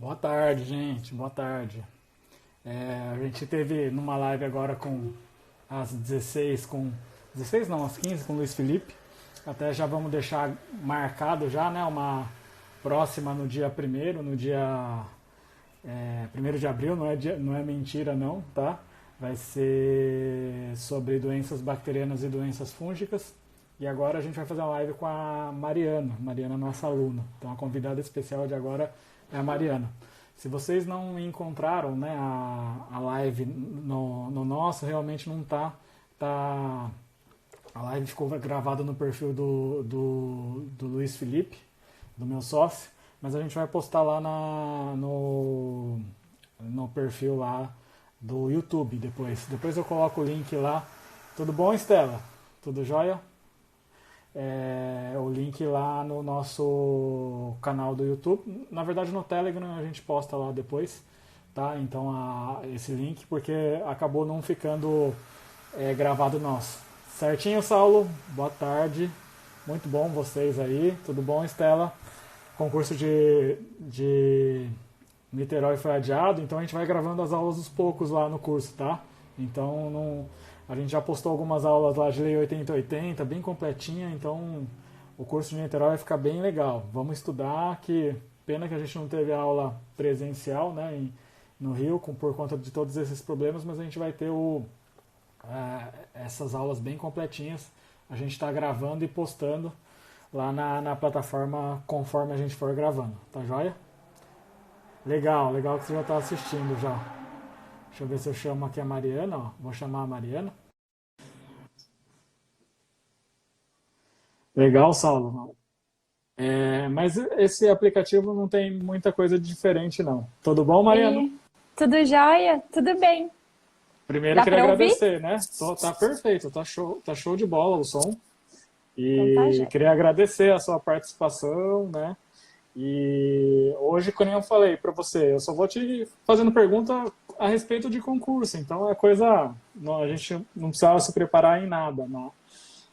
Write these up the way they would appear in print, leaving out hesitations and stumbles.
Boa tarde, gente. Boa tarde. A gente teve numa live agora com às 16 com 16 não, às 15 com o Luiz Felipe. Até já vamos deixar marcado já, né, uma próxima no dia primeiro, no dia 1º de abril, não é mentira não, tá? Vai ser sobre doenças bacterianas e doenças fúngicas. E agora a gente vai fazer uma live com a Mariana. Mariana é nossa aluna. Então a convidada especial de agora é a Mariana. Se vocês não encontraram, né, a live no nosso, realmente não tá. A live ficou gravada no perfil do Luiz Felipe, do meu sócio, mas a gente vai postar lá no perfil lá do YouTube depois. Depois eu coloco o link lá. Tudo bom, Estela? Tudo jóia? O link lá no nosso canal do YouTube. Na verdade, no Telegram a gente posta lá depois, tá? Então, esse link, porque acabou não ficando gravado nosso. Certinho, Saulo? Boa tarde. Muito bom vocês aí. Tudo bom, Estela? Concurso de Niterói foi adiado, então a gente vai gravando as aulas aos poucos lá no curso, tá? Então, a gente já postou algumas aulas lá de Lei 8080, bem completinha, então o curso de Niterói vai ficar bem legal. Vamos estudar, que pena que a gente não teve aula presencial, né, no Rio, por conta de todos esses problemas, mas a gente vai ter essas aulas bem completinhas. A gente está gravando e postando lá na plataforma conforme a gente for gravando, tá joia? Legal que você já está assistindo já. Deixa eu ver se eu chamo aqui a Mariana, ó. Vou chamar a Mariana. Legal, Saulo. Mas esse aplicativo não tem muita coisa diferente, não. Tudo bom, Mariana? E tudo jóia? Tudo bem. Primeiro eu Dá queria para ouvir? agradecer, né? Tá perfeito, tá show de bola o som. Então tá, E jóia. queria agradecer a sua participação, né? E hoje, como eu falei para você, eu só vou te fazendo pergunta a respeito de concurso. Então é coisa, a gente não precisava se preparar em nada, não.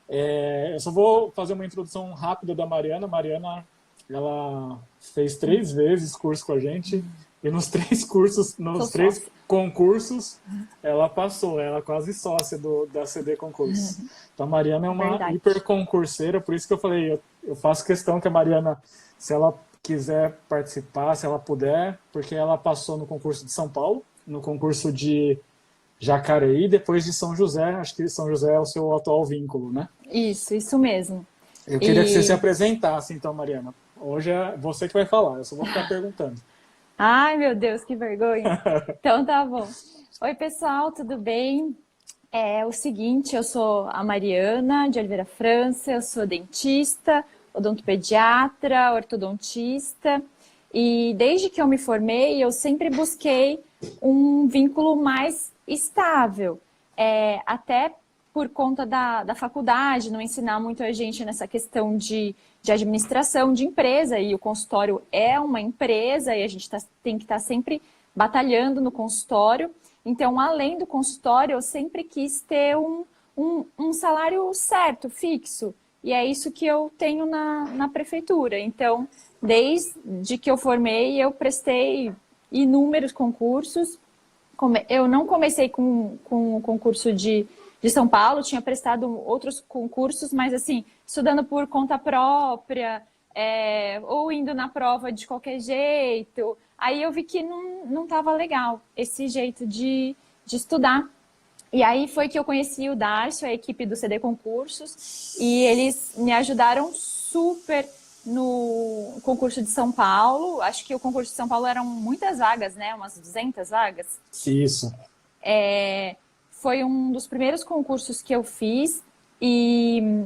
Eu só vou fazer uma introdução rápida da Mariana. Mariana, ela fez 3 vezes curso com a gente e nos três cursos, Sou nos três sócia. concursos, ela passou. Ela é quase sócia da CD Concursos. Então a Mariana é uma Verdade. hiper concurseira, por isso que eu falei, eu faço questão que a Mariana, se ela quiser participar, se ela puder, porque ela passou no concurso de São Paulo, no concurso de Jacareí, depois de São José. Acho que São José é o seu atual vínculo, né? Isso mesmo. Eu queria que você se E, apresentasse, então, Mariana. Hoje é você que vai falar, eu só vou ficar perguntando. ai, meu Deus, que vergonha. Então tá bom. Oi, pessoal, tudo bem? É o seguinte, eu sou a Mariana de Oliveira França, eu sou dentista, odontopediatra, ortodontista, e desde que eu me formei, eu sempre busquei um vínculo mais estável, até por conta da faculdade, não ensinar muito a gente nessa questão de administração de empresa, e o consultório é uma empresa, e a gente tem que estar sempre batalhando no consultório. Então, além do consultório, eu sempre quis ter um salário certo, fixo. E é isso que eu tenho na prefeitura. Então, desde que eu formei, eu prestei inúmeros concursos. Eu não comecei com o concurso de São Paulo, tinha prestado outros concursos, mas assim, estudando por conta própria, ou indo na prova de qualquer jeito. Aí eu vi que não estava legal esse jeito de estudar. E aí foi que eu conheci o Darcio, a equipe do CD Concursos, e eles me ajudaram super no concurso de São Paulo. Acho que o concurso de São Paulo eram muitas vagas, né? Umas 200 vagas. Isso. Foi um dos primeiros concursos que eu fiz e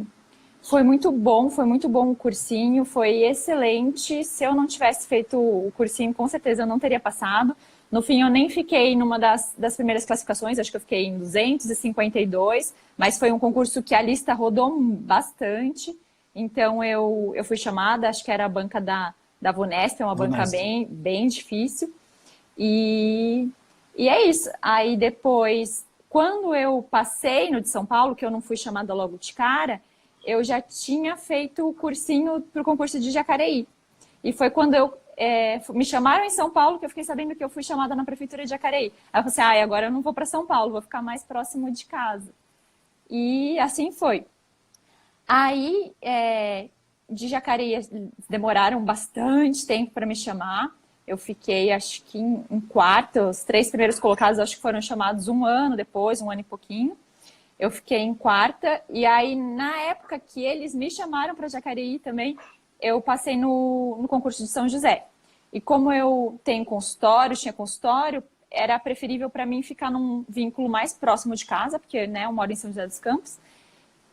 foi muito bom o cursinho, foi excelente. Se eu não tivesse feito o cursinho, com certeza eu não teria passado. No fim, eu nem fiquei numa das primeiras classificações, acho que eu fiquei em 252, mas foi um concurso que a lista rodou bastante. Então, eu fui chamada, acho que era a banca da Vunesp, é uma banca Honesto. bem difícil. E, e é isso. Aí depois, quando eu passei no de São Paulo, que eu não fui chamada logo de cara, eu já tinha feito o cursinho para o concurso de Jacareí. E foi quando me chamaram em São Paulo, que eu fiquei sabendo que eu fui chamada na prefeitura de Jacareí. Aí eu falei assim, agora eu não vou para São Paulo, vou ficar mais próximo de casa. E assim foi. Aí, de Jacareí, demoraram bastante tempo para me chamar. Eu fiquei, acho que em quarto, os 3 primeiros colocados, acho que foram chamados um ano depois, 1 ano e pouquinho. Eu fiquei em quarta, e aí na época que eles me chamaram para Jacareí também, eu passei no concurso de São José. E como eu tinha consultório, era preferível para mim ficar num vínculo mais próximo de casa, porque né, eu moro em São José dos Campos,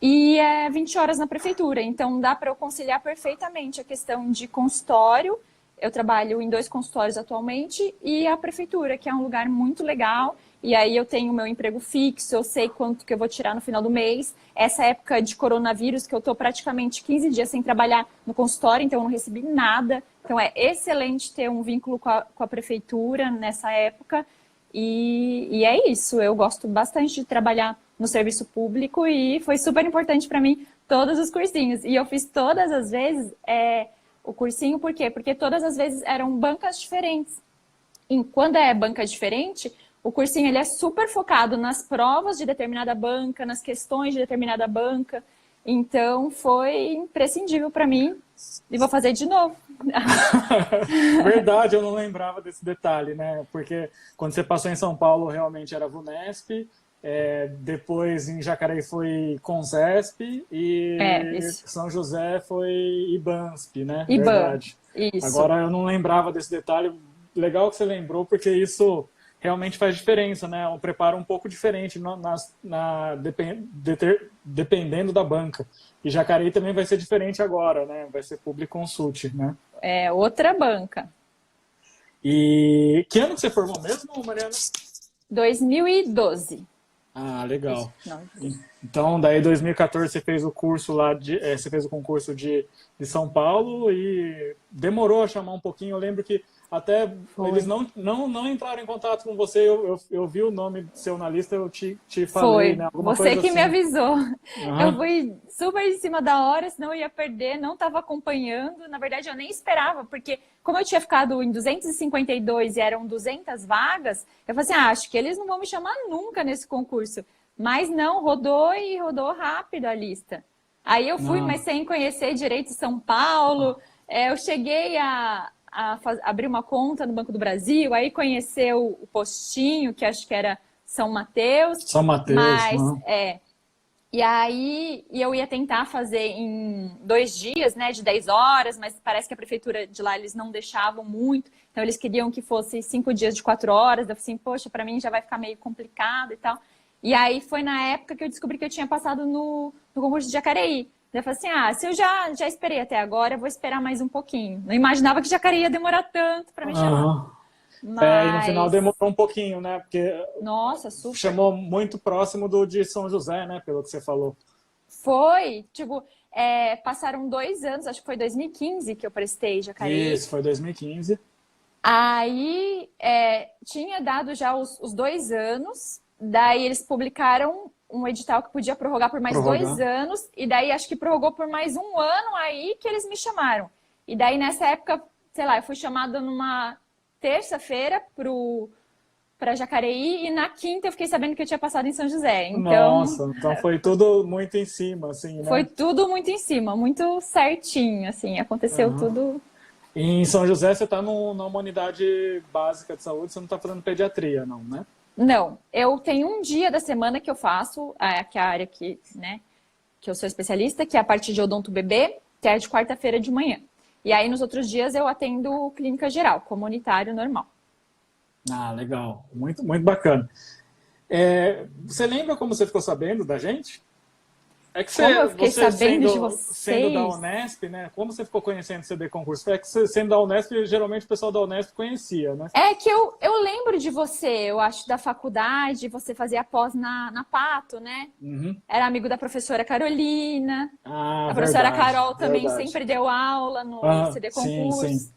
e é 20 horas na prefeitura, então dá para eu conciliar perfeitamente a questão de consultório. Eu trabalho em 2 consultórios atualmente e a prefeitura, que é um lugar muito legal. E aí eu tenho meu emprego fixo, eu sei quanto que eu vou tirar no final do mês. Essa época de coronavírus, que eu estou praticamente 15 dias sem trabalhar no consultório, então eu não recebi nada. Então é excelente ter um vínculo com a prefeitura nessa época. E é isso, eu gosto bastante de trabalhar no serviço público e foi super importante para mim todos os cursinhos. E eu fiz todas as vezes o cursinho, por quê? Porque todas as vezes eram bancas diferentes. E quando é banca diferente, o cursinho ele é super focado nas provas de determinada banca, nas questões de determinada banca. Então, foi imprescindível para mim e vou fazer de novo. Verdade, eu não lembrava desse detalhe, né? Porque quando você passou em São Paulo, realmente era VUNESP, depois em Jacareí foi CONSESP e São José foi IBANSP, né? IBAN, verdade. isso. Agora eu não lembrava desse detalhe. Legal que você lembrou, porque isso realmente faz diferença, né? Um preparo um pouco diferente dependendo da banca. E Jacareí também vai ser diferente agora, né? Vai ser Public Consult, né? É outra banca. E que ano que você formou mesmo, Mariana? 2012. Ah, legal. Não. Então, daí 2014 você fez o curso lá você fez o concurso de São Paulo e demorou a chamar um pouquinho. Eu lembro que até eles não entraram em contato com você. Eu vi o nome seu na lista, eu te falei, né? Alguma você coisa que assim. me avisou. Uhum. Eu fui super em cima da hora, senão eu ia perder, não estava acompanhando. Na verdade, eu nem esperava, porque como eu tinha ficado em 252 e eram 200 vagas, eu falei assim, acho que eles não vão me chamar nunca nesse concurso. Mas não, rodou e rodou rápido a lista. Aí eu fui, mas sem conhecer direito São Paulo. Eu cheguei a abrir uma conta no Banco do Brasil, aí conhecer o postinho, que acho que era São Mateus. São Mateus, mas e aí eu ia tentar fazer em 2 dias, né, de 10 horas, mas parece que a prefeitura de lá eles não deixavam muito, então eles queriam que fosse 5 dias de 4 horas. Eu falei assim, poxa, para mim já vai ficar meio complicado e tal. E aí foi na época que eu descobri que eu tinha passado no concurso de Jacareí. Eu falei assim, se eu já esperei até agora, eu vou esperar mais um pouquinho. Não imaginava que Jacareí ia demorar tanto para me chamar. Mas... e no final demorou um pouquinho, né? Porque nossa, super. Chamou muito próximo de São José, né? Pelo que você falou. Foi, tipo, passaram 2 anos, acho que foi 2015 que eu prestei Jacareí. Isso, foi 2015. Aí tinha dado já os 2 anos, daí eles publicaram um edital que podia prorrogar por mais 2 anos, e daí acho que prorrogou por mais 1 ano, aí que eles me chamaram. E daí nessa época, sei lá, eu fui chamada numa terça-feira para Jacareí, e na quinta eu fiquei sabendo que eu tinha passado em São José. Então, nossa, então foi tudo muito em cima, assim, né? Foi tudo muito em cima, muito certinho, assim, aconteceu tudo. E em São José você está numa unidade básica de saúde, você não está fazendo pediatria, não, né? Não, eu tenho um dia da semana que eu faço, que é a área que eu sou especialista, que é a parte de odonto bebê, que é de quarta-feira de manhã. E aí nos outros dias eu atendo clínica geral, comunitário normal. Ah, legal. Muito, muito bacana. Você lembra como você ficou sabendo da gente? É que como eu fiquei sabendo de vocês? Sendo da Unesp, né? Como você ficou conhecendo o CD Concurso? É que sendo da Unesp, geralmente o pessoal da Unesp conhecia, né? É que eu lembro de você, eu acho, da faculdade, você fazia pós na Pato, né? Uhum. Era amigo da professora Carolina. A professora Carol também sempre deu aula no CD Concurso. Sim.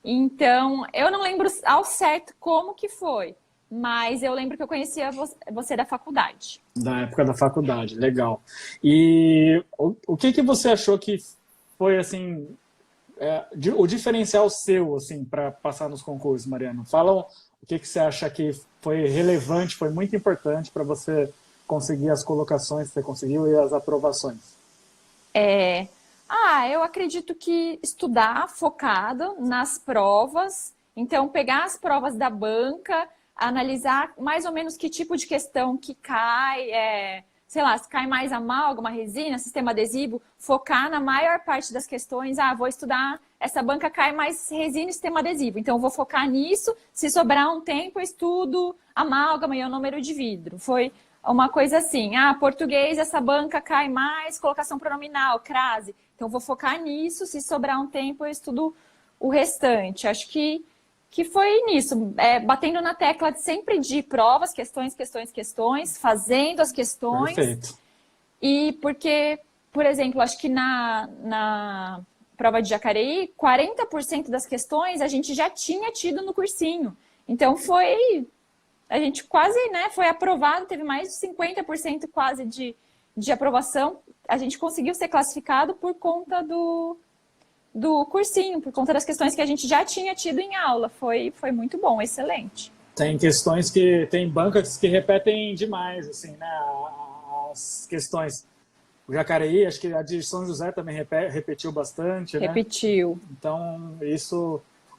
Então, eu não lembro ao certo como que foi, mas eu lembro que eu conhecia você da faculdade. Da época da faculdade, legal. E o que você achou que foi, assim, o diferencial seu, assim, para passar nos concursos, Mariana? Fala o que você acha que foi relevante, foi muito importante para você conseguir as colocações que você conseguiu e as aprovações. Eu acredito que estudar focado nas provas, então pegar as provas da banca, analisar mais ou menos que tipo de questão que cai, sei lá, se cai mais amálgama, resina, sistema adesivo, focar na maior parte das questões, vou estudar, essa banca cai mais resina e sistema adesivo, então eu vou focar nisso, se sobrar um tempo eu estudo amálgama e ionômero de vidro. Foi uma coisa assim, português, essa banca cai mais, colocação pronominal, crase, então eu vou focar nisso, se sobrar um tempo eu estudo o restante. Acho que foi nisso, batendo na tecla sempre de provas, questões, fazendo as questões. Perfeito. E porque, por exemplo, acho que na prova de Jacareí, 40% das questões a gente já tinha tido no cursinho. Então a gente quase, né, foi aprovado, teve mais de 50% quase de aprovação. A gente conseguiu ser classificado por conta do cursinho, por conta das questões que a gente já tinha tido em aula. Foi muito bom, excelente. Tem tem bancas que repetem demais, assim, né, as questões. O Jacareí, acho que a de São José também repetiu bastante, né? Repetiu. Então,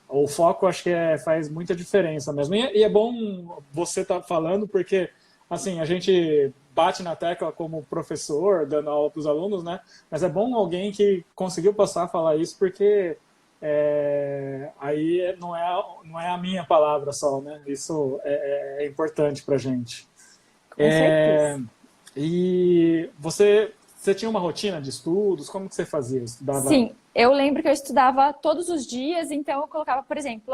o foco acho que faz muita diferença mesmo. E é bom você estar falando, porque, assim, a gente bate na tecla como professor, dando aula para os alunos, né? Mas é bom alguém que conseguiu passar a falar isso, porque aí não é a minha palavra só, né? Isso é importante para a gente. Com certeza. E você tinha uma rotina de estudos? Como que você fazia? Estudava... Sim, eu lembro que eu estudava todos os dias, então eu colocava, por exemplo,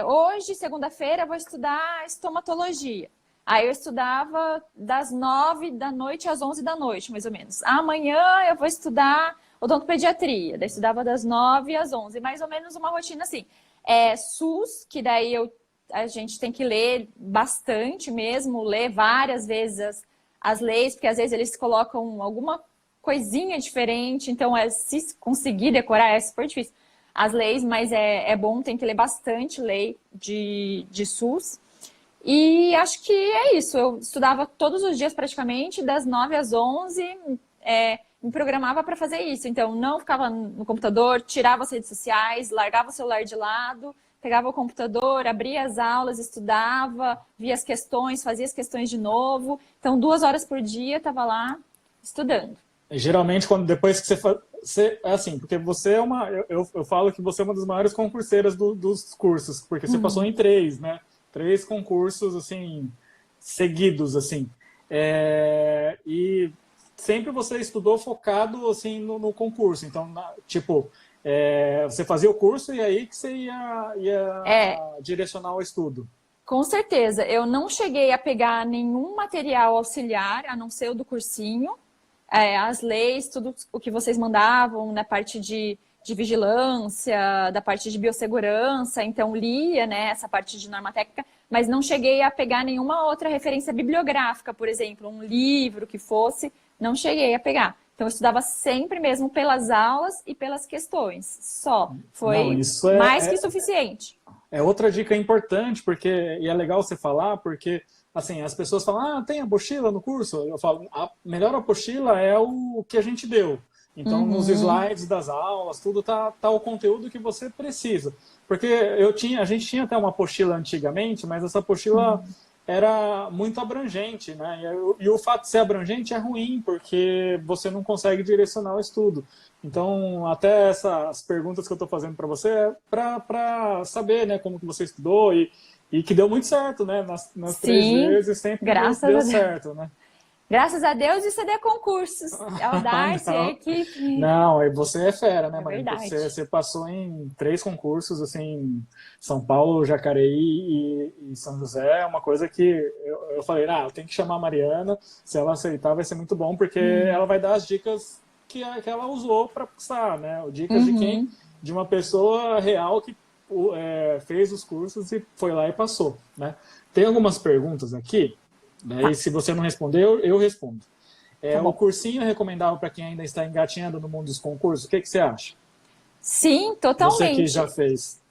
hoje, segunda-feira, eu vou estudar estomatologia. Aí eu estudava das 9 da noite às 11 da noite, mais ou menos. Amanhã eu vou estudar odontopediatria. Daí eu estudava das 9 às 11, mais ou menos uma rotina assim. SUS, que daí a gente tem que ler bastante mesmo, ler várias vezes as leis, porque às vezes eles colocam alguma coisinha diferente, então se conseguir decorar é super difícil as leis, mas é bom, tem que ler bastante lei de SUS. E acho que é isso, eu estudava todos os dias praticamente, das 9 às 11, me programava para fazer isso. Então, não ficava no computador, tirava as redes sociais, largava o celular de lado, pegava o computador, abria as aulas, estudava, via as questões, fazia as questões de novo. Então, 2 horas por dia, estava lá estudando. E, geralmente, depois que você assim, porque você é eu falo que você é uma das maiores concurseiras dos cursos, porque você passou em 3, né? 3 concursos, assim, seguidos, assim. E sempre você estudou focado, assim, no concurso. Então, você fazia o curso e aí que você ia direcionar o estudo. Com certeza. Eu não cheguei a pegar nenhum material auxiliar, a não ser o do cursinho. As leis, tudo o que vocês mandavam na parte de vigilância, da parte de biossegurança, então lia, né, essa parte de norma técnica, mas não cheguei a pegar nenhuma outra referência bibliográfica, por exemplo, um livro que fosse, não cheguei a pegar. Então eu estudava sempre mesmo pelas aulas e pelas questões, só. Foi mais que suficiente. É outra dica importante, e é legal você falar, porque assim, as pessoas falam, tem apostila no curso? Eu falo, a melhor apostila é o que a gente deu. Então, nos slides das aulas, tudo tá o conteúdo que você precisa. Porque a gente tinha até uma apostila antigamente, mas essa apostila era muito abrangente, né? E o fato de ser abrangente é ruim, porque você não consegue direcionar o estudo. Então, até essas perguntas que eu estou fazendo para você é para saber, né, como que você estudou e que deu muito certo, né? Nas 3 vezes sempre deu certo, né? Graças a Deus e CD Concursos. É o Darcy, a equipe. Não, você é fera, né, Maria? Você passou em 3 concursos, assim, São Paulo, Jacareí e São José. É uma coisa que eu falei, eu tenho que chamar a Mariana. Se ela aceitar, vai ser muito bom, porque ela vai dar as dicas que ela usou para passar, né? Dicas de uma pessoa real que fez os cursos e foi lá e passou, né? Tem algumas perguntas aqui. Daí, se você não responder, eu respondo. O cursinho é recomendável para quem ainda está engatinhando no mundo dos concursos? O que você acha? Sim, Você que totalmente. já fez.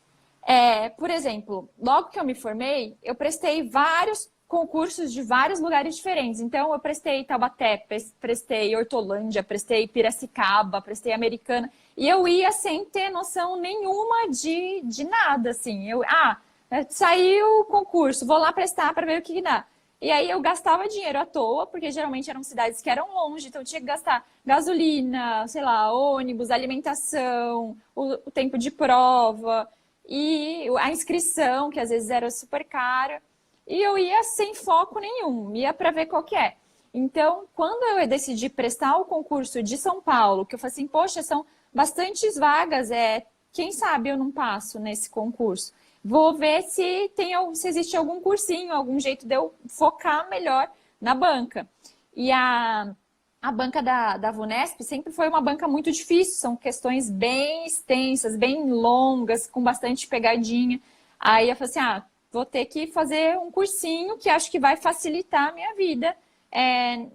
Por exemplo, logo que eu me formei, eu prestei vários concursos de vários lugares diferentes. Então, eu prestei Taubaté, prestei Hortolândia, prestei Piracicaba, prestei Americana. E eu ia sem ter noção nenhuma de nada, assim. Saiu o concurso, vou lá prestar para ver o que dá. E aí eu gastava dinheiro à toa, porque geralmente eram cidades que eram longe, então eu tinha que gastar gasolina, sei lá, ônibus, alimentação, o tempo de prova e a inscrição, que às vezes era super cara. E eu ia sem foco nenhum, ia para ver qual que é. Então, quando eu decidi prestar o concurso de São Paulo, que eu falei assim, poxa, são bastantes vagas, quem sabe eu não passo nesse concurso. Vou ver se existe algum cursinho, algum jeito de eu focar melhor na banca. E a banca da Vunesp sempre foi uma banca muito difícil, são questões bem extensas, bem longas, com bastante pegadinha. Aí eu falei assim, vou ter que fazer um cursinho que acho que vai facilitar a minha vida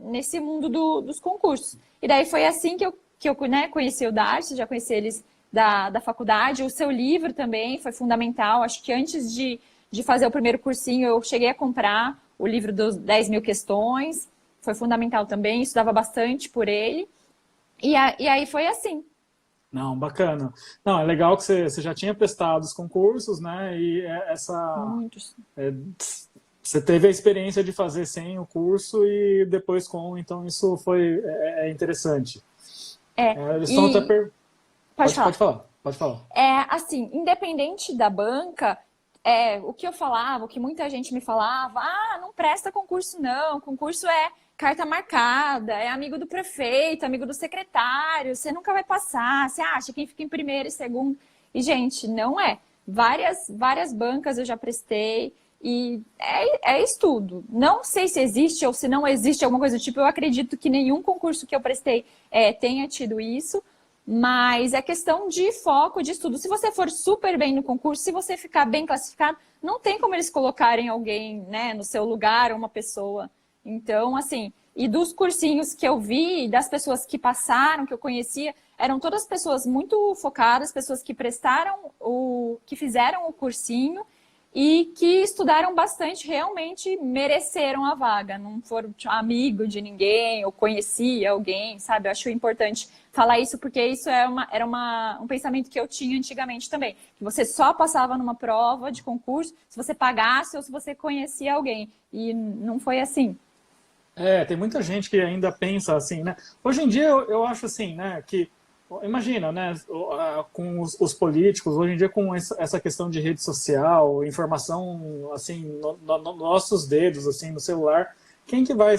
nesse mundo dos concursos. E daí foi assim que eu né, conheci o Darcy, já conheci eles da faculdade. O seu livro também foi fundamental. Acho que antes de fazer o primeiro cursinho, eu cheguei a comprar o livro dos 10.000 questões. Foi fundamental também, estudava bastante por ele. E aí foi assim. Não, bacana. Não, é legal que você já tinha prestado os concursos, né? E Muitos. é, você teve a experiência de fazer sem o curso e depois com, então isso foi interessante. Eles estão até E pode pode falar. falar, pode falar. Assim, independente da banca, o que eu falava, o que muita gente me falava, não presta concurso não, concurso é carta marcada, é amigo do prefeito, amigo do secretário, você nunca vai passar, você acha quem fica em primeiro e segundo. E, gente, não é. Várias bancas eu já prestei e é estudo. Não sei se existe ou se não existe alguma coisa do tipo, eu acredito que nenhum concurso que eu prestei tenha tido isso, mas é questão de foco, de estudo. Se você for super bem no concurso, se você ficar bem classificado, não tem como eles colocarem alguém, né, no seu lugar, uma pessoa. Então, assim, e dos cursinhos que eu vi, das pessoas que passaram, que eu conhecia, eram todas pessoas muito focadas, pessoas que que fizeram o cursinho e que estudaram bastante, realmente mereceram a vaga, não foram tipo, amigo de ninguém ou conhecia alguém, sabe? Eu acho importante falar isso porque isso era um pensamento que eu tinha antigamente também, que você só passava numa prova de concurso se você pagasse ou se você conhecia alguém, e não foi assim. Tem muita gente que ainda pensa assim, né? Hoje em dia eu acho assim, né, que imagina, né, com os políticos, hoje em dia com essa questão de rede social, informação assim, nos nossos dedos, assim, no celular, quem que vai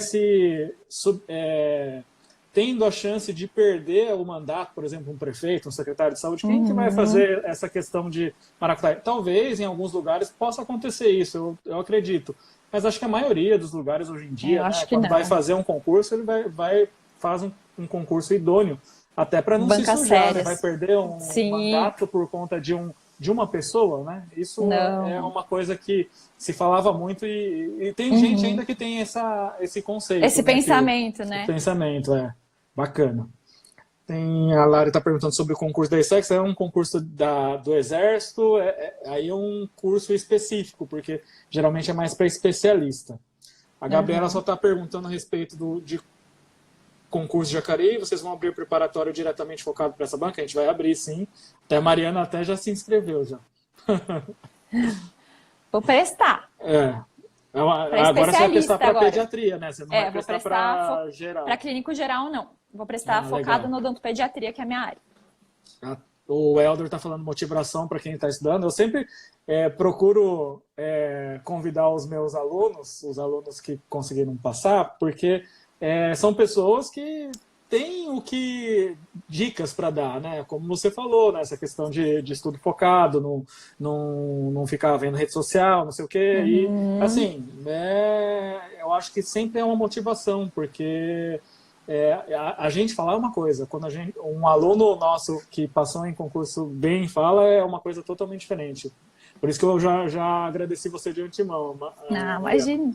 tendo a chance de perder o mandato, por exemplo, um prefeito, um secretário de saúde, quem que vai fazer essa questão de maracutaia? Talvez em alguns lugares possa acontecer isso, eu acredito. Mas acho que a maioria dos lugares hoje em dia, Eu né, acho que quando vai não. fazer um concurso, ele faz um concurso idôneo, até para não se Bancas sujar, né? Vai sérias. perder um Sim, mandato por conta de uma pessoa, né? Isso é não. uma coisa que se falava muito e tem gente ainda que tem esse conceito, Esse né? Que pensamento, o né? pensamento é bacana. A Lari está perguntando sobre o concurso da ISEX, é um concurso do Exército, aí é um curso específico, porque geralmente é mais para especialista. A Gabriela só Uhum. está perguntando a respeito de concurso de Jacareí, vocês vão abrir o preparatório diretamente focado para essa banca? A gente vai abrir, sim. Até a Mariana até já se inscreveu, já. Vou prestar É. para Agora você vai prestar especialista para agora. pediatria, né? Você não vai Vou prestar prestar para para geral. clínico geral, não. Vou prestar Ah, focado legal. no odontopediatria, que é a minha área. O Elder está falando motivação para quem está estudando. Eu sempre procuro convidar os meus alunos, os alunos que conseguiram passar, porque são pessoas que têm dicas para dar, né? Como você falou, né? Essa questão de estudo focado, não ficar vendo rede social, não sei o quê. E, Uhum. assim, eu acho que sempre é uma motivação, porque a gente falar uma coisa, quando um aluno nosso que passou em concurso bem fala, é uma coisa totalmente diferente. Por isso que eu já agradeci você de antemão, Não, Mariana. imagina.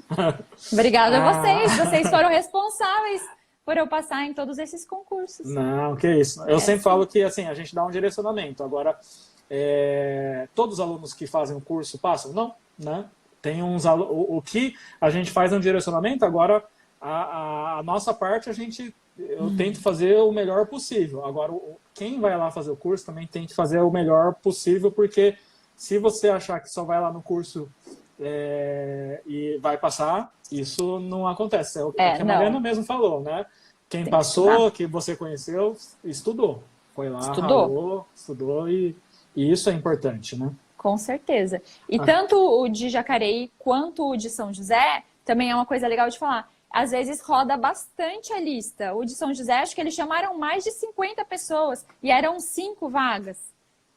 Obrigada a vocês. Ah, Vocês foram responsáveis por eu passar em todos esses concursos. Não, que isso. Eu sempre falo que assim, a gente dá um direcionamento. Agora, todos os alunos que fazem o curso passam? Não, né? Tem uns o que a gente faz é um direcionamento, agora a nossa parte eu tento fazer o melhor possível. Agora, quem vai lá fazer o curso também tem que fazer o melhor possível, porque se você achar que só vai lá no curso e vai passar, isso não acontece. É o que a Mariana mesmo falou, né? Quem passou, que você conheceu, estudou. Foi lá, ralou, estudou e isso é importante, né? Com certeza. E tanto o de Jacareí quanto o de São José, também é uma coisa legal de falar. Às vezes roda bastante a lista. O de São José, acho que eles chamaram mais de 50 pessoas e eram 5 vagas.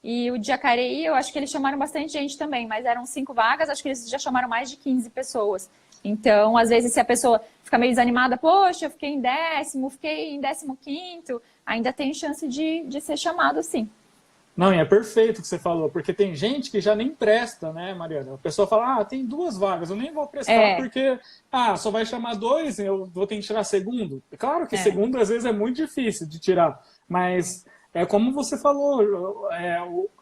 E o de Jacareí, eu acho que eles chamaram bastante gente também, mas eram 5 vagas, acho que eles já chamaram mais de 15 pessoas. Então, às vezes, se a pessoa fica meio desanimada, poxa, eu fiquei em 10º, fiquei em 15º, ainda tem chance de ser chamado, sim. Não, e é perfeito o que você falou, porque tem gente que já nem presta, né, Mariana? A pessoa fala, tem 2 vagas, eu nem vou prestar porque, só vai chamar 2, eu vou ter que tirar segundo. Claro que segundo, às vezes, é muito difícil de tirar, mas é como você falou,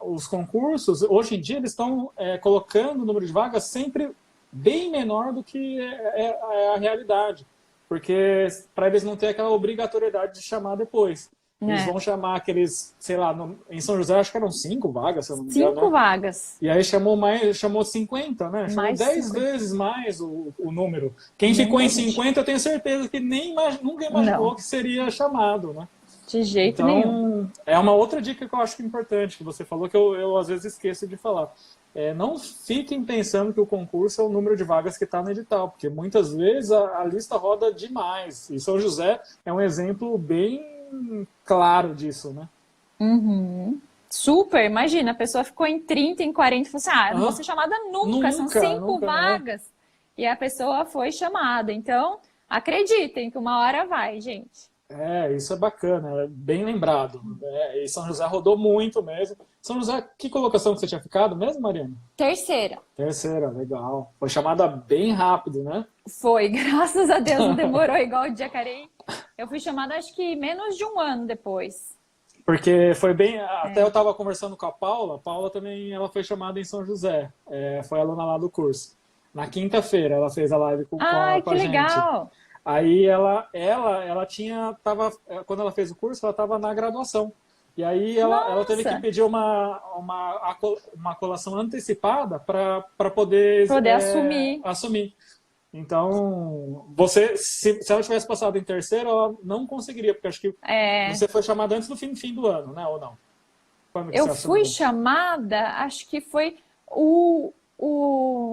os concursos, hoje em dia, eles estão colocando o número de vagas sempre bem menor do que é a realidade, porque para eles não ter aquela obrigatoriedade de chamar depois. Eles vão chamar aqueles, sei lá, em São José acho que eram 5 vagas, se eu não me engano. 5 vagas. E aí chamou 50, né? Chamou 10 vezes mais o número. Quem ficou em 50, eu tenho certeza que nunca imaginou que seria chamado, né? De jeito nenhum. Então, é uma outra dica que eu acho importante, que você falou, que eu às vezes esqueço de falar. Não fiquem pensando que o concurso é o número de vagas que está no edital, porque muitas vezes a lista roda demais. E São José é um exemplo bem claro disso, né? Super, imagina, a pessoa ficou em 30, em 40 e falou assim, não vou ser chamada nunca, são 5 vagas. E a pessoa foi chamada. Então, acreditem que uma hora vai, gente. Isso é bacana, é bem lembrado. E São José rodou muito mesmo. São José, que colocação que você tinha ficado mesmo, Mariana? Terceira, legal. Foi chamada bem rápido, né? Foi, graças a Deus, não demorou igual o de Jacareí. Eu fui chamada acho que menos de 1 ano depois. Porque foi bem... Até eu estava conversando com a Paula também ela foi chamada em São José. Foi aluna lá do curso. Na quinta-feira ela fez a live com a gente. Que legal! Aí ela quando ela fez o curso, ela estava na graduação. E aí ela teve que pedir uma colação antecipada para poder assumir. Então, se ela tivesse passado em terceiro, ela não conseguiria, porque acho que você foi chamada antes do fim do ano, né? Ou não? Quando que eu você fui chamada, acho que foi o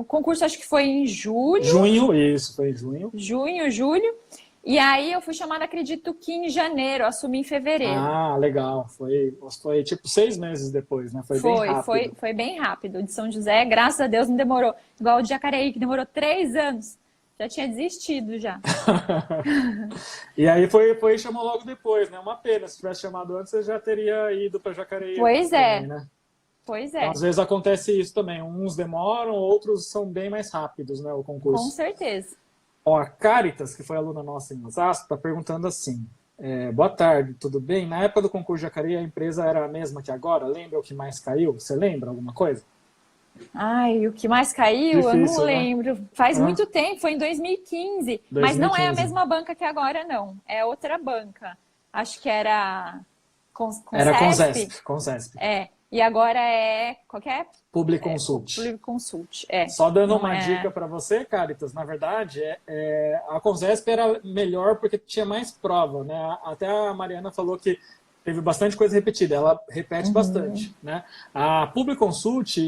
concurso, acho que foi em julho. Junho, isso, foi em junho. Junho, julho. E aí eu fui chamada, acredito que em janeiro, assumi em fevereiro. Legal. Foi tipo 6 meses depois, né? Foi bem rápido. Foi bem rápido. O de São José, graças a Deus, não demorou. Igual o de Jacareí, que demorou 3 anos. Já tinha desistido, já. E aí chamou logo depois, né? Uma pena. Se tivesse chamado antes, você já teria ido para Jacareí. Pois também, né? Pois é. Então, às vezes acontece isso também. Uns demoram, outros são bem mais rápidos, né? O concurso. Com certeza. Ó, a Caritas, que foi aluna nossa em Osasco, está perguntando assim. Boa tarde, tudo bem? Na época do concurso de Jacareí, a empresa era a mesma que agora? Lembra o que mais caiu? Você lembra alguma coisa? O que mais caiu? Difícil, eu não né? lembro. Faz muito tempo, foi em 2015. Mas não é a mesma banca que agora, não. É outra banca. Acho que era Era Consesp. E agora é... Qual que é? Publiconsult. Publiconsult, Só dando uma dica para você, Caritas, na verdade, a Consesp era melhor porque tinha mais prova, né? Até a Mariana falou que teve bastante coisa repetida, ela repete bastante, né? A Publiconsult,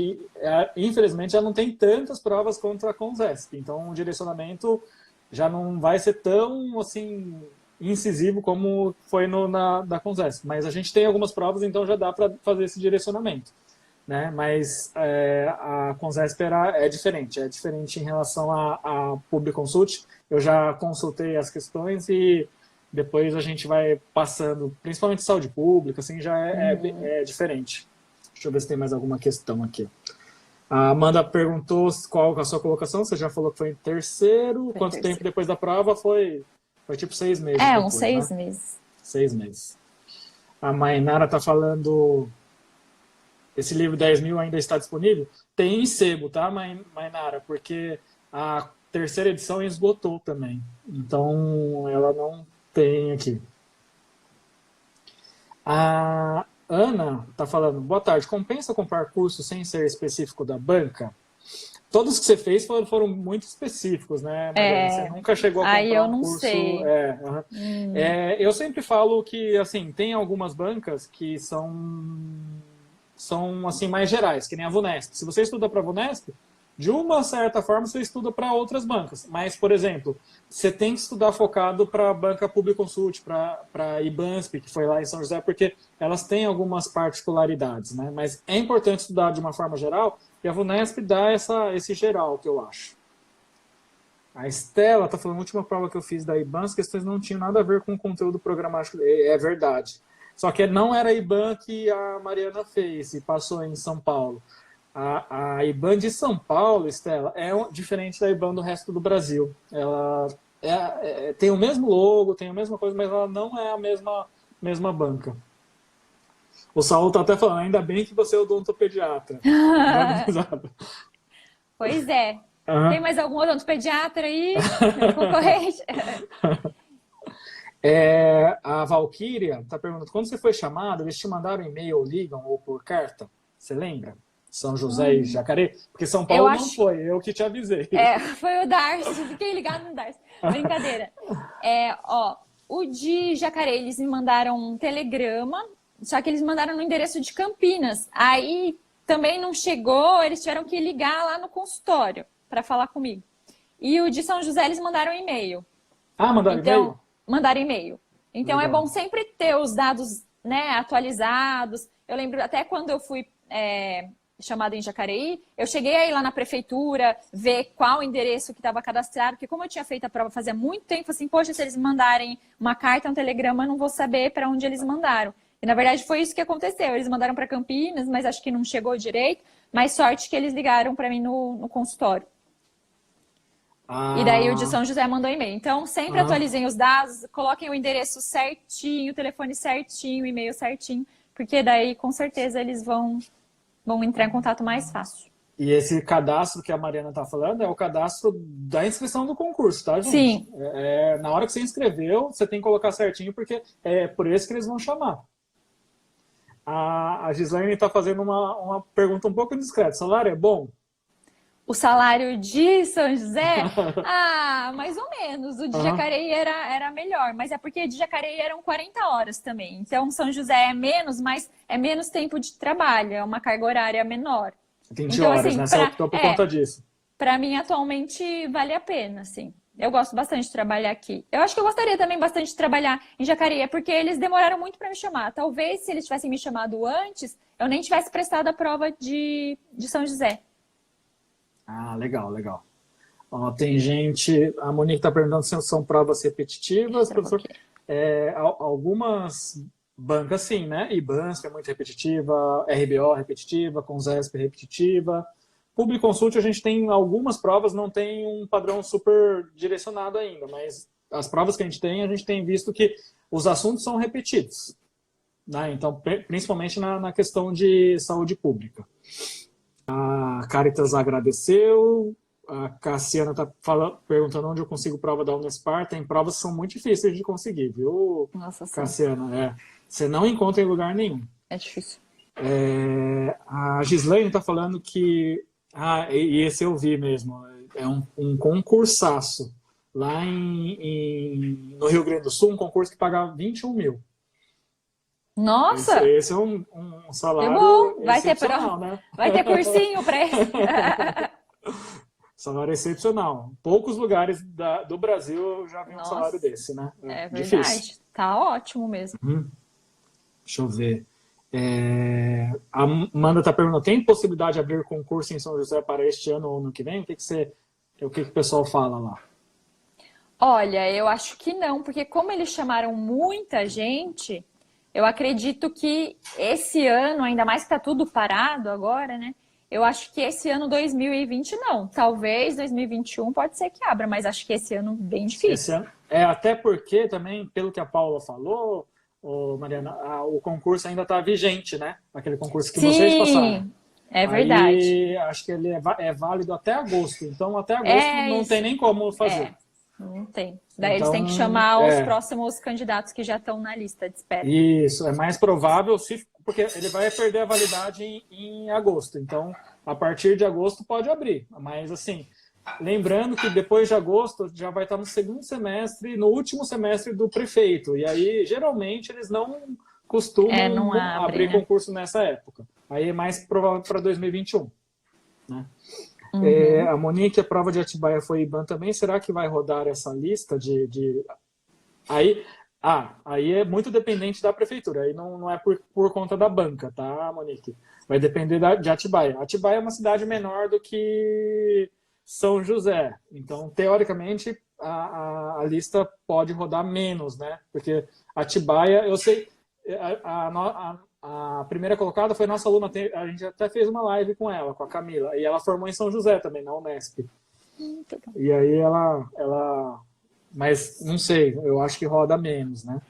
infelizmente, já não tem tantas provas quanto a Consesp, então o direcionamento já não vai ser tão, assim, incisivo como foi da Consesp, mas a gente tem algumas provas, então já dá para fazer esse direcionamento, né? Mas a Consesp é diferente em relação à Publiconsult. Eu já consultei as questões e depois a gente vai passando, principalmente saúde pública, assim, já é diferente. Deixa eu ver se tem mais alguma questão aqui. A Amanda perguntou qual a sua colocação, você já falou que foi em terceiro, quanto tempo depois da prova foi Foi tipo 6 meses É, uns depois, né? 6 meses. 6 meses. A Mainara tá falando, esse livro 10 mil ainda está disponível? Tem em sebo, tá, Mainara? Porque a terceira edição esgotou também. Então, ela não tem aqui. A Ana está falando, boa tarde, compensa comprar curso sem ser específico da banca? Todos que você fez foram muito específicos, né, Mariana? Você É, nunca chegou a aí comprar eu um não curso. sei. Aham. Hum, Eu sempre falo que, assim, tem algumas bancas que são assim, mais gerais, que nem a Vunesp. Se você estuda para a Vunesp, de uma certa forma você estuda para outras bancas. Mas, por exemplo, você tem que estudar focado para a banca Publiconsult, para a IBANSP, que foi lá em São José, porque elas têm algumas particularidades, né? Mas é importante estudar de uma forma geral, e a Vunesp dá esse geral, que eu acho. A Estela está falando, a última prova que eu fiz da IBAN, as questões não tinham nada a ver com o conteúdo programático. É verdade. Só que não era a IBAN que a Mariana fez e passou em São Paulo. A IBAN de São Paulo, Estela, é diferente da IBAN do resto do Brasil. Ela tem o mesmo logo, tem a mesma coisa, mas ela não é a mesma banca. O Saulo está até falando, ainda bem que você é odontopediatra. Dando risada. Pois é. Tem Aham. mais algum odontopediatra aí? Concorrente? A Valquíria está perguntando, quando você foi chamado, eles te mandaram e-mail, ou ligam, ou por carta? Você lembra? São José e Jacareí? Porque São Eu Paulo não acho. foi, eu que te avisei. Foi o Darcy. Fiquei ligado no Darcy. Brincadeira. Ó, o de Jacareí, eles me mandaram um telegrama, só que eles mandaram no endereço de Campinas. Aí também não chegou, eles tiveram que ligar lá no consultório para falar comigo. E o de São José, eles mandaram um e-mail. Ah, mandaram Então, e-mail? mandar e-mail. Então, é Legal. bom sempre ter os dados, né, atualizados. Eu lembro até quando eu fui chamada em Jacareí, eu cheguei aí lá na prefeitura, ver qual endereço que estava cadastrado, porque como eu tinha feito a prova fazia muito tempo, assim, poxa, se eles mandarem uma carta, um telegrama, eu não vou saber para onde eles mandaram. E, na verdade, foi isso que aconteceu. Eles mandaram para Campinas, mas acho que não chegou direito. Mas sorte que eles ligaram para mim no consultório. E daí o de Ah, São José mandou e-mail. Então, sempre ah, atualizem os dados, coloquem o endereço certinho, o telefone certinho, o e-mail certinho, porque daí com certeza eles vão entrar em contato mais fácil. e esse cadastro que a Mariana está falando é o cadastro da inscrição do concurso, tá, gente? Sim, Na hora que você inscreveu, você tem que colocar certinho, porque é por isso que eles vão chamar. A Gislaine está fazendo uma pergunta um pouco indiscreta. O salário é bom? o salário de São José, mais ou menos. O de Aham. Jacareí era melhor, mas é porque de Jacareí eram 40 horas também. Então, São José é menos, mas é menos tempo de trabalho, é uma carga horária menor. 20 Então, horas, assim, né? Você optou por conta disso. para mim, atualmente, vale a pena, assim. Eu gosto bastante de trabalhar aqui. Eu acho que eu gostaria também bastante de trabalhar em Jacareí, porque eles demoraram muito para me chamar. Talvez, se eles tivessem me chamado antes, eu nem tivesse prestado a prova de São José. Ah, legal, legal. Ó, tem gente. A Monique está perguntando se são provas repetitivas, Travou professor. aqui. Algumas bancas, sim, né? IBANSP é muito repetitiva, RBO repetitiva, Consesp repetitiva. Publiconsult a gente tem algumas provas, não tem um padrão super direcionado ainda, mas as provas que a gente tem visto que os assuntos são repetidos, né? Então, principalmente na questão de saúde pública. A Caritas agradeceu. A Cassiana está perguntando onde eu consigo prova da Unespar. Tem provas que são muito difíceis de conseguir, viu, Nossa, sim. Cassiana? Você não encontra em lugar nenhum. É difícil. A Gislaine está falando que. E esse eu vi mesmo. É um concursaço. Lá no Rio Grande do Sul, um concurso que pagava 21 mil. Nossa, Esse é um que salário bom. excepcional, né? Vai ter cursinho para esse. Salário excepcional. Poucos lugares do Brasil eu já vi um salário Nossa, desse, né? é Difícil. verdade. Tá ótimo mesmo. Deixa eu ver. A Amanda está perguntando, tem possibilidade de abrir concurso em São José para este ano ou ano que vem? O que o pessoal fala lá? Olha, eu acho que não, porque como eles chamaram muita gente, eu acredito que esse ano, ainda mais que tá tudo parado agora, né? Eu acho que esse ano 2020 não. Talvez 2021 pode ser que abra, mas acho que esse ano bem Esse difícil. ano. Até porque também, pelo que a Paula falou, Mariana, o concurso ainda está vigente, né? Aquele concurso que vocês passaram. Sim, é verdade. Aí acho que ele é válido até agosto. Então, até agosto É não tem isso. nem como fazer. É, não tem. Daí eles têm que Então, chamar os próximos candidatos que já estão na lista de espera. isso, é mais provável, porque ele vai perder a validade em agosto. Então, a partir de agosto pode abrir. Mas, assim, lembrando que depois de agosto já vai estar no segundo semestre, no último semestre do prefeito. E aí, geralmente, eles não costumam Não abre, abrir né? concurso nessa época. Aí é mais provável para 2021. Né? Uhum. A Monique, a prova de Atibaia foi IBAN também. Será que vai rodar essa lista de... Aí é muito dependente da prefeitura. Aí não é por conta da banca, tá, Monique? Vai depender de Atibaia. Atibaia é uma cidade menor do que São José. Então, teoricamente, a lista pode rodar menos, né? Porque Atibaia, eu sei, a primeira colocada foi nossa aluna, a gente até fez uma live com ela, com a Camila, e ela formou em São José também, na Unesp. Muito bom. E aí mas não sei, eu acho que roda menos, né?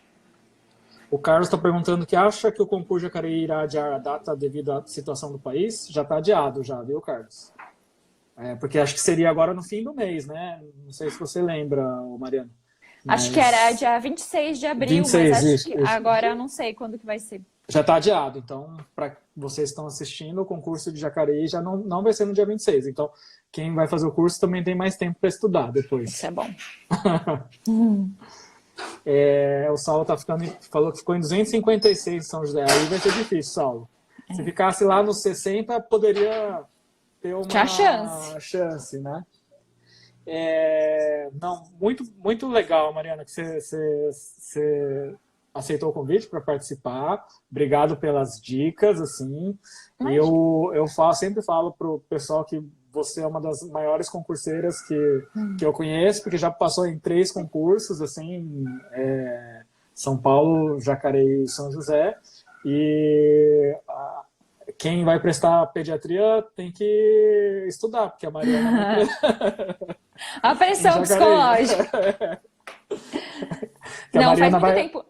O Carlos está perguntando que acha que o concurso de Jacareí irá adiar a data devido à situação do país. Já está adiado, já, viu, Carlos? Porque acho que seria agora no fim do mês, né? Não sei se você lembra, Mariana. Acho que era Mas dia 26 de abril, mas 26, acho que isso. agora eu não sei quando que vai ser. Já está adiado. Então, para vocês que estão assistindo, o concurso de Jacareí já não vai ser no dia 26. Então, quem vai fazer o curso também tem mais tempo para estudar depois. Isso é bom. O Saulo falou que ficou em 256 em São José. Aí vai ser difícil, Saulo. Se ficasse lá nos 60, poderia ter uma Tinha chance, né? Não, muito, muito legal, Mariana, que você aceitou o convite para participar. Obrigado pelas dicas, assim. E eu sempre falo para o pessoal que você é uma das maiores concurseiras que eu conheço, porque já passou em 3 concursos, assim, São Paulo, Jacareí e São José. E quem vai prestar pediatria tem que estudar, porque a Mariana A pressão psicológica. Não, faz muito tempo.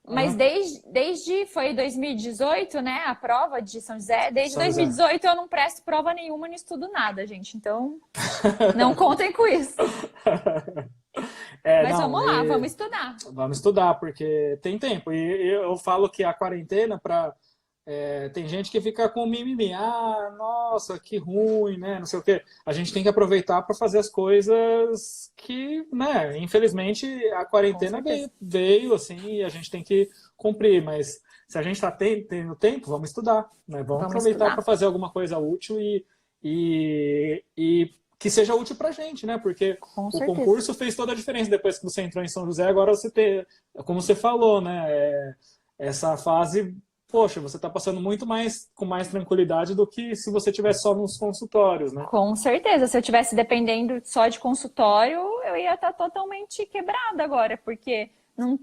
Mas desde foi 2018, né? A prova de São José. Desde 2018 eu não presto prova nenhuma, não estudo nada, gente. Então, não contem com isso. Mas vamos lá, vamos estudar. Vamos estudar, porque tem tempo. E eu falo que a quarentena tem gente que fica com mimimi. Nossa, que ruim, né? Não sei o quê. A gente tem que aproveitar para fazer as coisas que, né? Infelizmente, a quarentena veio assim e a gente tem que cumprir. Mas se a gente está tendo tempo, vamos estudar, né? Vamos aproveitar para fazer alguma coisa útil e que seja útil para a gente, né? Porque o concurso fez toda a diferença depois que você entrou em São José. Agora você tem, como você falou, né? Essa fase, poxa, você está passando muito mais com mais tranquilidade do que se você estivesse só nos consultórios, né? Com certeza. Se eu estivesse dependendo só de consultório, eu ia estar totalmente quebrada agora, porque não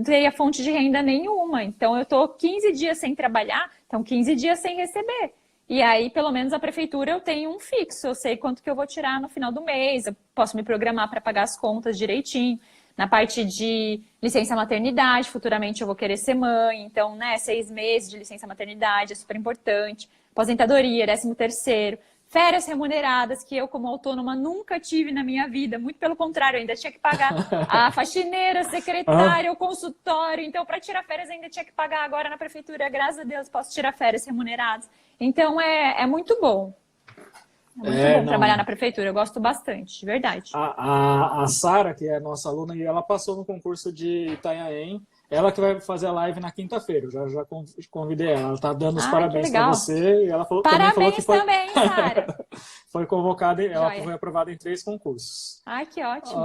teria fonte de renda nenhuma. Então, eu estou 15 dias sem trabalhar, então 15 dias sem receber. E aí, pelo menos, a prefeitura eu tenho um fixo, eu sei quanto que eu vou tirar no final do mês, eu posso me programar para pagar as contas direitinho. Na parte de licença maternidade, futuramente eu vou querer ser mãe, então, né, 6 meses de licença maternidade é super importante. Aposentadoria, 13º, férias remuneradas, que eu, como autônoma, nunca tive na minha vida. Muito pelo contrário, eu ainda tinha que pagar a faxineira, a secretária, o consultório. Então, para tirar férias, ainda tinha que pagar. Agora na prefeitura, graças a Deus, posso tirar férias remuneradas. Então, é muito bom. É muito bom trabalhar na prefeitura, eu gosto bastante, de verdade. A Sara, que é nossa aluna, e ela passou no concurso de Itanhaém. Ela que vai fazer a live na quinta-feira. Já convidei ela. Ela está dando os parabéns para você. E ela parabéns também falou também, Sara. Foi convocada, ela foi aprovada em 3 concursos. Ai, que ótimo.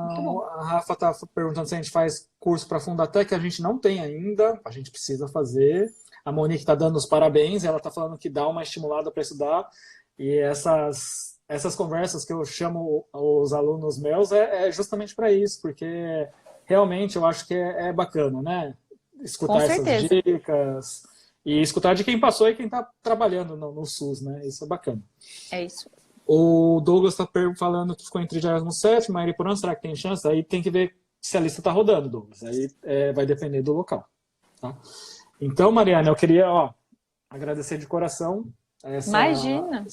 Muito bom. A Rafa está perguntando se a gente faz curso para Fundatec. A gente não tem ainda, a gente precisa fazer. A Monique está dando os parabéns. Ela está falando que dá uma estimulada para estudar. E essas conversas que eu chamo os alunos meus é justamente para isso, porque realmente eu acho que é bacana, né? Escutar essas dicas e escutar de quem passou e quem está trabalhando no SUS, né? Isso é bacana. É isso. O Douglas está falando que ficou em 37º, Mariporã, será que tem chance? Aí tem que ver se a lista está rodando, Douglas. Aí vai depender do local. Tá? Então, Mariana, eu queria agradecer de coração Imagina!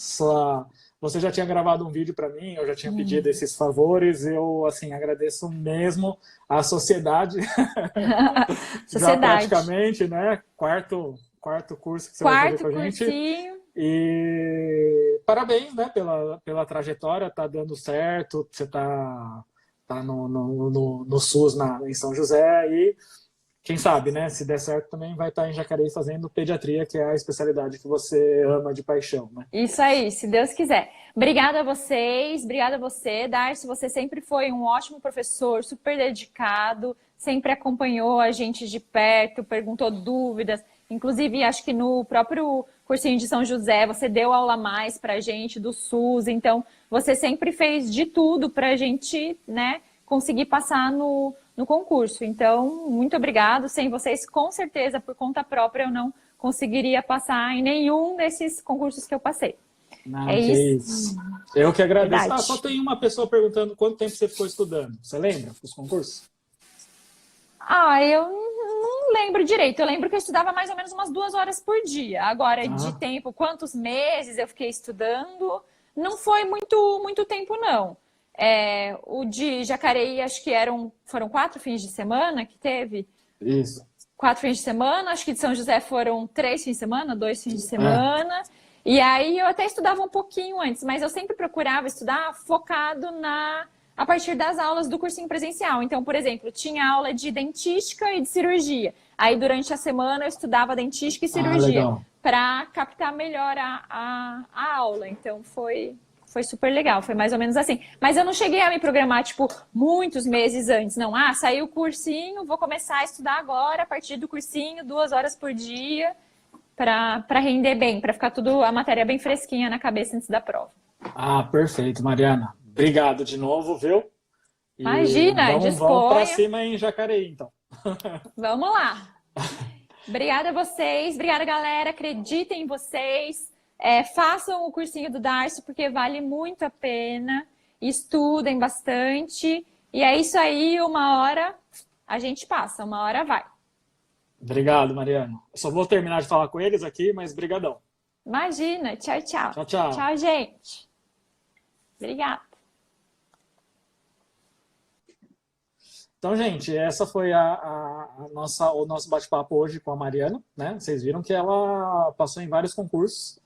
Você já tinha gravado um vídeo para mim, eu já tinha pedido esses favores, eu assim agradeço mesmo à sociedade, já Sociedade. praticamente, né? Quarto curso que você vai fazer com a gente. Cursinho. E parabéns, né, pela trajetória, tá dando certo, você tá no SUS em São José e quem sabe, né, se der certo também vai estar em Jacareí fazendo pediatria, que é a especialidade que você ama de paixão, né? Isso aí, se Deus quiser. Obrigada a vocês, obrigada a você, Darcy. Você sempre foi um ótimo professor, super dedicado, sempre acompanhou a gente de perto, perguntou dúvidas. Inclusive, acho que no próprio cursinho de São José, você deu aula a mais para a gente do SUS. Então, você sempre fez de tudo para a gente, né, conseguir passar no concurso. Então, muito obrigado. Sem vocês, com certeza, por conta própria, eu não conseguiria passar em nenhum desses concursos que eu passei. Não, É que isso. Eu que agradeço. Verdade. Só tem uma pessoa perguntando quanto tempo você ficou estudando. Você lembra os concursos? Eu não lembro direito. Eu lembro que eu estudava mais ou menos umas 2 horas por dia. Agora, de tempo, quantos meses eu fiquei estudando, não foi muito tempo, não. O de Jacareí, acho que foram 4 fins de semana que teve. Isso. 4 fins de semana. Acho que de São José foram 3 fins de semana, 2 fins de semana. E aí eu até estudava um pouquinho antes, mas eu sempre procurava estudar focado a partir das aulas do cursinho presencial. Então, por exemplo, tinha aula de dentística e de cirurgia. Aí, durante a semana, eu estudava dentística e cirurgia para captar melhor a aula. Então, foi super legal. Foi mais ou menos assim. Mas eu não cheguei a me programar, tipo, muitos meses antes. Não, saiu o cursinho, vou começar a estudar agora, a partir do cursinho, 2 horas por dia, para render bem, para ficar a matéria bem fresquinha na cabeça antes da prova. Perfeito, Mariana. Obrigado de novo, viu? Imagina, vamos para cima em Jacareí, então. Vamos lá. Obrigada a vocês, obrigada, galera. Acreditem em vocês. Façam o cursinho do Darcy, porque vale muito a pena. Estudem bastante. E é isso aí, uma hora a gente passa, uma hora vai. Obrigado, Mariana. Eu só vou terminar de falar com eles aqui, mas brigadão. Imagina. Tchau, tchau. Tchau, tchau. Tchau, gente. Obrigada. Então, gente, essa foi o nosso bate-papo hoje com a Mariana, né? Vocês viram que ela passou em vários concursos.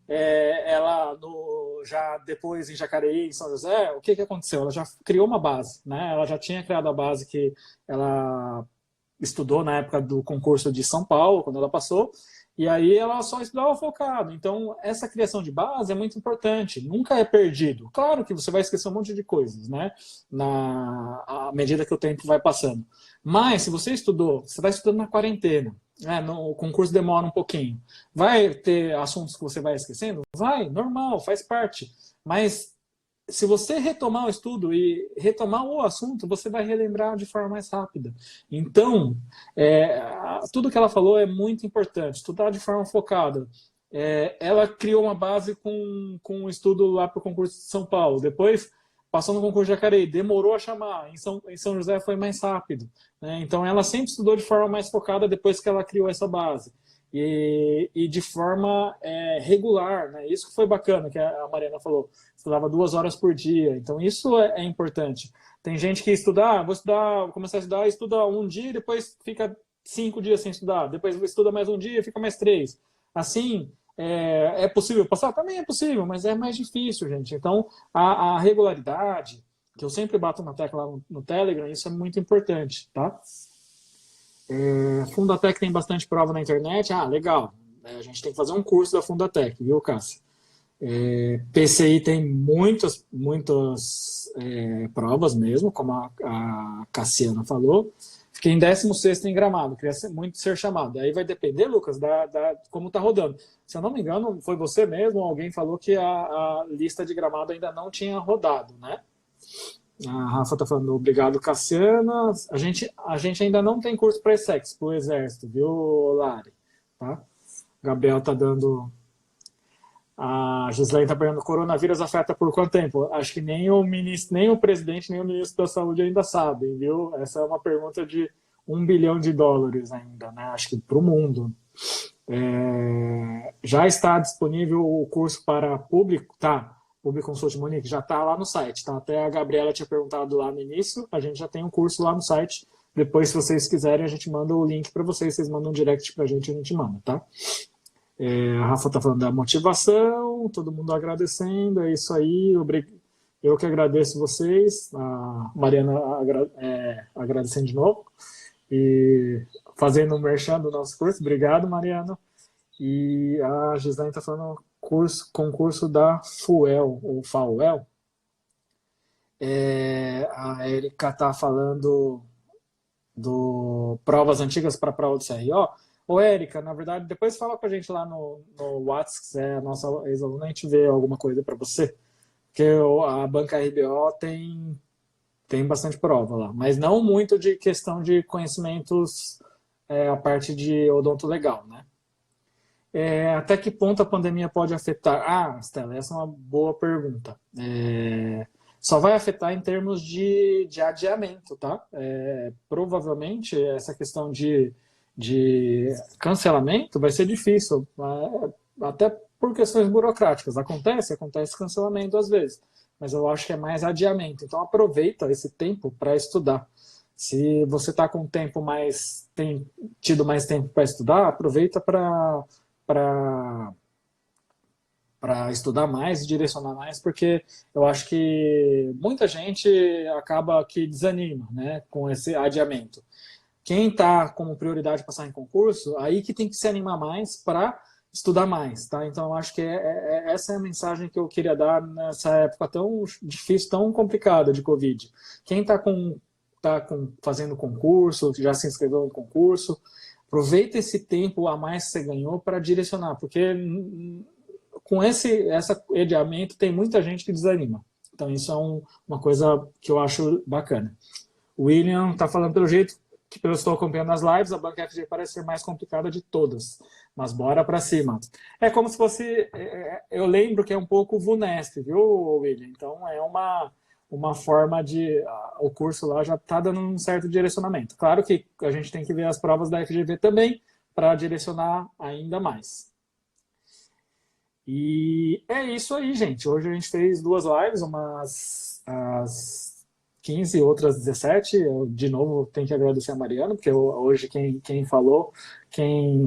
Ela, já depois em Jacareí, em São José, o que aconteceu? Ela já criou uma base, né? Ela já tinha criado a base que ela estudou na época do concurso de São Paulo, quando ela passou, e aí ela só estudava focado. Então, essa criação de base é muito importante, nunca é perdido. Claro que você vai esquecer um monte de coisas, né? À medida que o tempo vai passando. Mas, se você estudou, você vai estudando na quarentena, né? O concurso demora um pouquinho. Vai ter assuntos que você vai esquecendo? Vai, normal, faz parte. Mas, se você retomar o estudo e retomar o assunto, você vai relembrar de forma mais rápida. Então, tudo que ela falou é muito importante. Estudar de forma focada. Ela criou uma base com um estudo lá para o concurso de São Paulo. Depois, passou no concurso de Jacareí, demorou a chamar. Em São José foi mais rápido, né? Então, ela sempre estudou de forma mais focada depois que ela criou essa base. E de forma regular, né? Isso que foi bacana, que a Mariana falou. Estudava 2 horas por dia. Então, isso é importante. Tem gente que vou começar a estudar, estuda um dia, depois fica 5 dias sem estudar. Depois estuda mais um dia, fica mais 3. Assim, é possível passar? Também é possível, mas é mais difícil, gente. Então, a regularidade, que eu sempre bato na tecla lá no Telegram, isso é muito importante, tá? Fundatec tem bastante prova na internet. Legal. A gente tem que fazer um curso da Fundatec, viu, Cássia? PCI tem muitas provas mesmo, como a Cassiana falou. Fiquei em 16º em Gramado, queria muito ser chamado. Aí vai depender, Lucas, como está rodando. Se eu não me engano, foi você mesmo, alguém falou que a lista de Gramado ainda não tinha rodado, né? A Rafa está falando, obrigado, Cassiana. A gente ainda não tem curso para ESSEX, para o Exército, viu, Lari? tá? Gabriel tá dando... A Gislaine está perguntando, coronavírus afeta por quanto tempo? Acho que nem o ministro, nem o presidente, nem o ministro da Saúde ainda sabem, viu? Essa é uma pergunta de US$ 1 bilhão ainda, né? Acho que para o mundo. Já está disponível o curso para público, tá? Público Consult Monique, já está lá no site, tá? Até a Gabriela tinha perguntado lá no início, a gente já tem um curso lá no site. Depois, se vocês quiserem, a gente manda o link para vocês mandam um direct para a gente manda, tá? A Rafa está falando da motivação, todo mundo agradecendo, é isso aí, eu que agradeço vocês, a Mariana agradecendo de novo, e fazendo um merchan do nosso curso, obrigado Mariana, e a Gislaine está falando concurso da FUEL, ou FAUEL, a Erika está falando do provas antigas para a prova do CRO. Ô, Érica, na verdade, depois fala com a gente lá no WhatsApp, se é a nossa ex-aluna, a gente vê alguma coisa para você. Porque a banca RBO tem bastante prova lá, mas não muito de questão de conhecimentos, a parte de odonto legal, né? Até que ponto a pandemia pode afetar? Ah, Stella, essa é uma boa pergunta. Só vai afetar em termos de adiamento, tá? Provavelmente essa questão de cancelamento vai ser difícil, até por questões burocráticas. Acontece cancelamento às vezes, mas eu acho que é mais adiamento. Então aproveita esse tempo para estudar. Se você está com tem tido mais tempo para estudar, aproveita para estudar mais e direcionar mais, porque eu acho que muita gente acaba que desanima, né, com esse adiamento. Quem está como prioridade passar em concurso, aí que tem que se animar mais para estudar mais, tá? Então, eu acho que essa é a mensagem que eu queria dar nessa época tão difícil, tão complicada de Covid. Quem está fazendo concurso, já se inscreveu em concurso, aproveita esse tempo a mais que você ganhou para direcionar, porque com esse adiamento tem muita gente que desanima. Então, isso é uma coisa que eu acho bacana. O William está falando pelo jeito que eu estou acompanhando as lives, a banca FG parece ser mais complicada de todas, mas bora para cima. É como se fosse, eu lembro que é um pouco VUNESP, viu, William? Então é uma forma o curso lá já está dando um certo direcionamento. Claro que a gente tem que ver as provas da FGV também para direcionar ainda mais. E é isso aí, gente. Hoje a gente fez 2 lives, umas às 15, outras 17. Eu, de novo, tenho que agradecer a Mariana, porque hoje quem falou,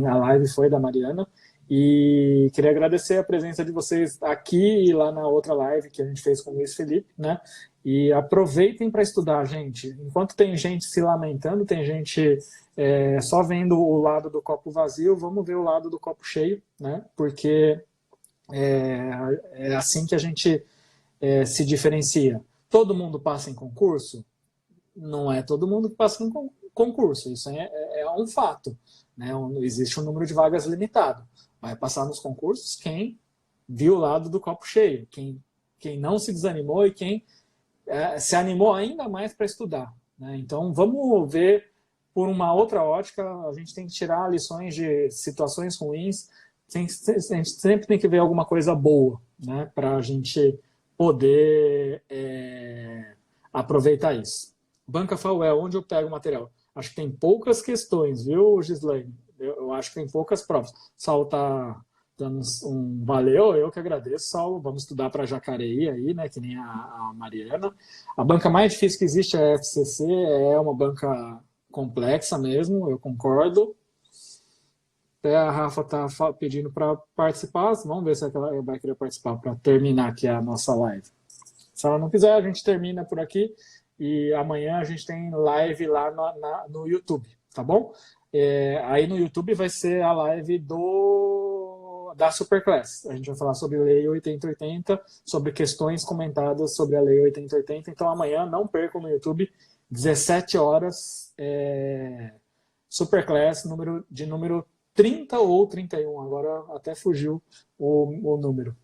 a live foi da Mariana. E queria agradecer a presença de vocês aqui e lá na outra live que a gente fez com o Luiz Felipe, né? E aproveitem para estudar, gente. Enquanto tem gente se lamentando, tem gente só vendo o lado do copo vazio, vamos ver o lado do copo cheio, né? Porque é assim que a gente se diferencia. Todo mundo passa em concurso? Não é todo mundo que passa em concurso, isso é um fato, né? Existe um número de vagas limitado. Vai passar nos concursos quem viu o lado do copo cheio, quem não se desanimou e quem se animou ainda mais para estudar, né? Então vamos ver por uma outra ótica, a gente tem que tirar lições de situações ruins, a gente sempre tem que ver alguma coisa boa, né? Para a gente poder aproveitar isso. Banca FAUEL, onde eu pego o material? Acho que tem poucas questões, viu, Gislaine? Eu acho que tem poucas provas. Saulo está dando um valeu, eu que agradeço, Saulo. Vamos estudar para Jacareí aí, né, que nem a Mariana. A banca mais difícil que existe é a FCC, é uma banca complexa mesmo, eu concordo. Até a Rafa está pedindo para participar. Vamos ver se ela vai querer participar para terminar aqui a nossa live. Se ela não quiser, a gente termina por aqui. E amanhã a gente tem live lá no YouTube, tá bom? Aí no YouTube vai ser a live da Superclass. A gente vai falar sobre a Lei 8080, sobre questões comentadas sobre a Lei 8080. Então amanhã, não percam no YouTube, 17 horas, Superclass, número 30 ou 31, agora até fugiu o número.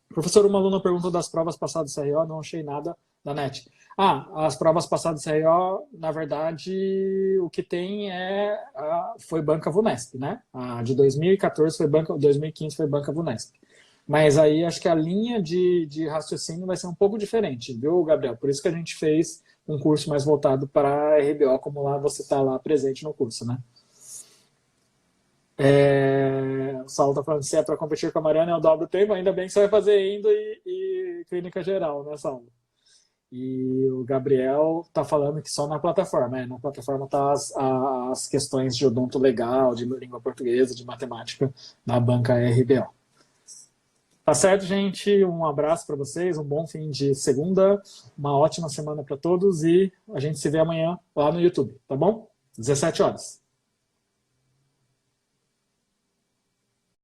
Professor, uma aluna perguntou das provas passadas do CRO, não achei nada da NET. As provas passadas do CRO, na verdade, o que tem foi Banca Vunesp, né? A de 2014 foi Banca, 2015 foi Banca Vunesp. Mas aí acho que a linha de raciocínio vai ser um pouco diferente, viu, Gabriel? Por isso que a gente fez um curso mais voltado para a RBO, como lá você está lá presente no curso, né? O Saulo está falando, se é para competir com a Mariana, eu dobro o tempo, ainda bem que você vai fazer endo e clínica geral, né, Saulo? E o Gabriel está falando que só na plataforma, na plataforma tá as questões de odonto legal, de língua portuguesa, de matemática, na banca RBO. Tá certo, gente? Um abraço para vocês, um bom fim de segunda, uma ótima semana para todos e a gente se vê amanhã lá no YouTube, tá bom? 17 horas.